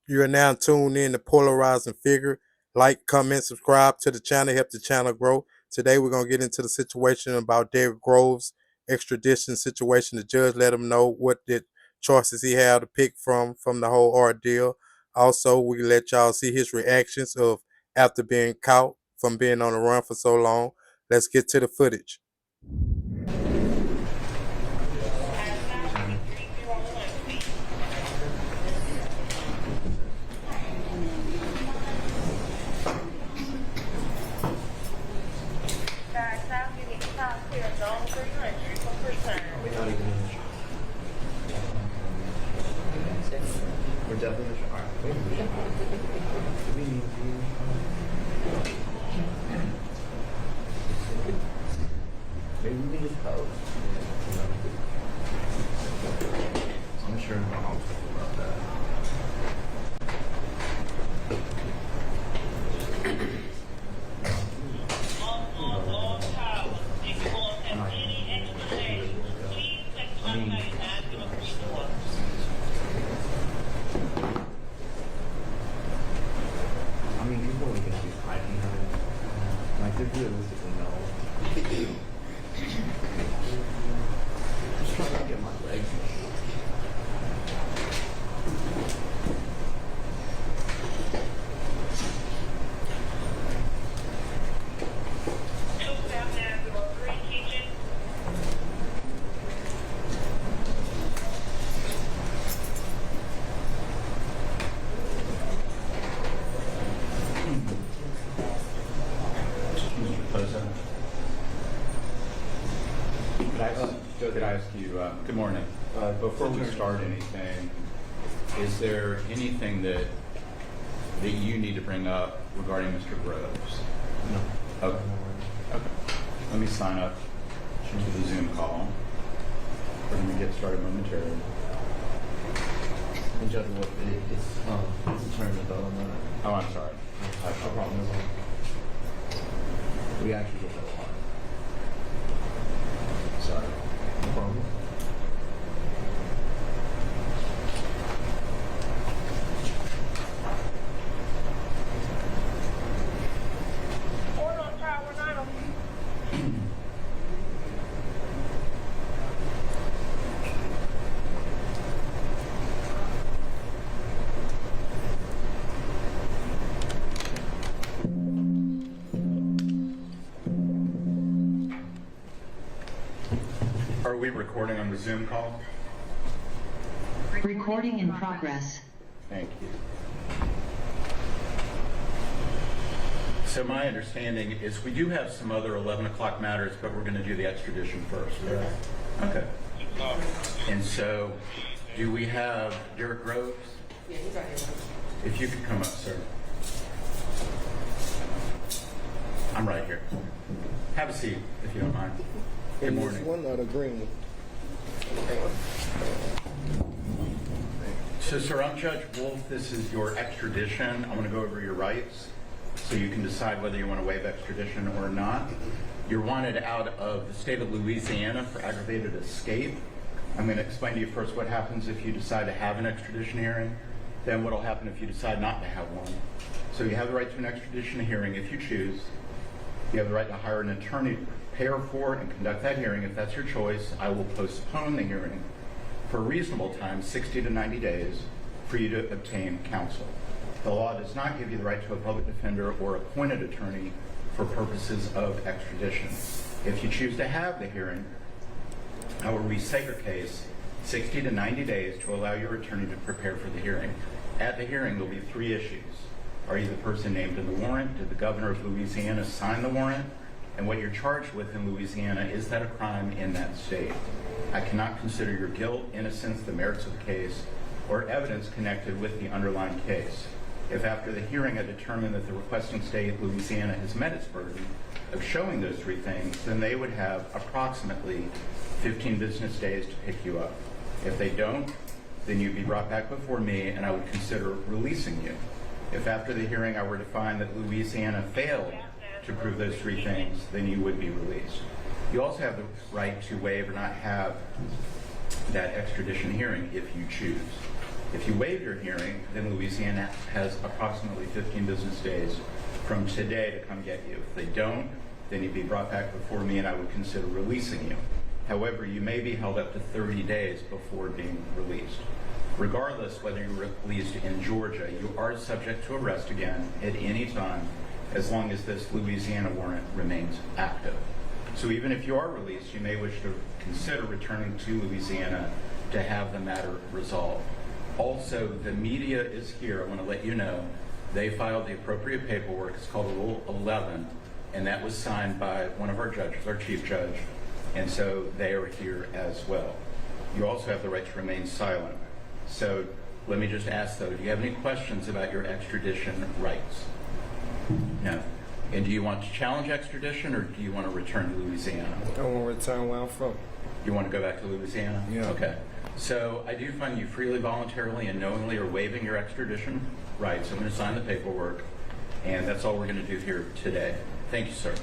You are now tuned in to Polarizing Figure. Like, comment, subscribe to the channel, help the channel grow. Today we're going to get into the situation about Derrick Groves' extradition situation. The judge let him know what the choices he had to pick from the whole ordeal. Also, we let y'all see his reactions of after being caught from being on the run for so long. Let's get to the footage. We're definitely sure. Maybe we can just post. I'm sure I'll talk about that. I mean, people are going to be hyping on it. Like, they're realistically no. Just trying to get my legs. Mr. President. Could I ask you, good morning. Before we start anything, is there anything that you need to bring up regarding Mr. Groves? No. Okay. Okay. Let me sign up to the Zoom call. We're going to get started momentarily. And Judge, what it's attorney though. Oh, I'm sorry. No problem. We actually get that a lot. Sorry. No problem. Are we recording on the Zoom call? Recording in progress. Thank you. So my understanding is we do have some other 11 o'clock matters, but we're going to do the extradition first, correct? Okay. And so, do we have Derrick Groves? Yeah, he's right here. If you could come up, sir. I'm right here. Have a seat, if you don't mind. Good morning. One or the green one? So, sir, I'm Judge Wolf. This is your extradition. I'm going to go over your rights so you can decide whether you want to waive extradition or not. You're wanted out of the state of Louisiana for aggravated escape. I'm going to explain to you first what happens if you decide to have an extradition hearing, then what will happen if you decide not to have one. So you have the right to an extradition hearing if you choose. You have the right to hire an attorney to prepare for and conduct that hearing. If that's your choice, I will postpone the hearing for a reasonable time, 60 to 90 days, for you to obtain counsel. The law does not give you the right to a public defender or appointed attorney for purposes of extradition. If you choose to have the hearing, I will reset your case 60 to 90 days to allow your attorney to prepare for the hearing. At the hearing, there will be three issues. Are you the person named in the warrant? Did the governor of Louisiana sign the warrant? And what you're charged with in Louisiana, is that a crime in that state? I cannot consider your guilt, innocence, the merits of the case, or evidence connected with the underlying case. If after the hearing I determine that the requesting state, Louisiana, has met its burden of showing those three things, then they would have approximately 15 business days to pick you up. If they don't, then you'd be brought back before me and I would consider releasing you. If after the hearing I were to find that Louisiana failed to prove those three things, then you would be released. You also have the right to waive or not have that extradition hearing if you choose. If you waive your hearing, then Louisiana has approximately 15 business days from today to come get you. If they don't, then you'd be brought back before me and I would consider releasing you. However, you may be held up to 30 days before being released. Regardless whether you're released in Georgia, you are subject to arrest again at any time as long as this Louisiana warrant remains active. So even if you are released, you may wish to consider returning to Louisiana to have the matter resolved. Also, the media is here. I want to let you know they filed the appropriate paperwork. It's called Rule 11, and that was signed by one of our judges, our chief judge, and so they are here as well. You also have the right to remain silent. So let me just ask, though, do you have any questions about your extradition rights? No. And do you want to challenge extradition, or do you want to return to Louisiana? I want to return where I'm from. You want to go back to Louisiana? Yeah. Okay. So I do find you freely, voluntarily, and knowingly are waiving your extradition rights. I'm going to sign the paperwork, and that's all we're going to do here today. Thank you, sir.